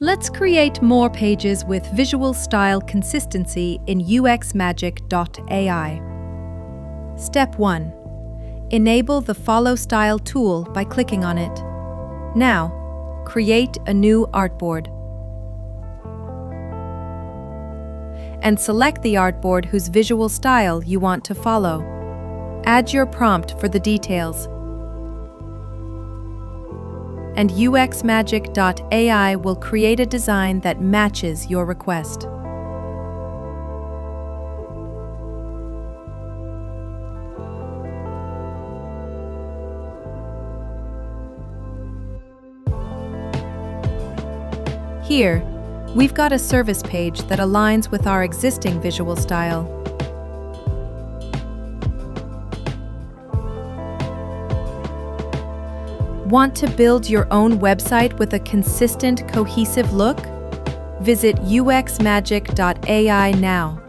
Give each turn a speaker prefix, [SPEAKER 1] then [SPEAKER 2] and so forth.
[SPEAKER 1] Let's create more pages with visual style consistency in UXMagic AI. Step 1. Enable the Follow Style tool by clicking on it. Now, create a new artboard. And select the artboard whose visual style you want to follow. Add your prompt for the details. And UXMagic AI will create a design that matches your request. Here, we've got a service page that aligns with our existing visual style. Want to build your own website with a consistent, cohesive look? Visit UXMagic AI now.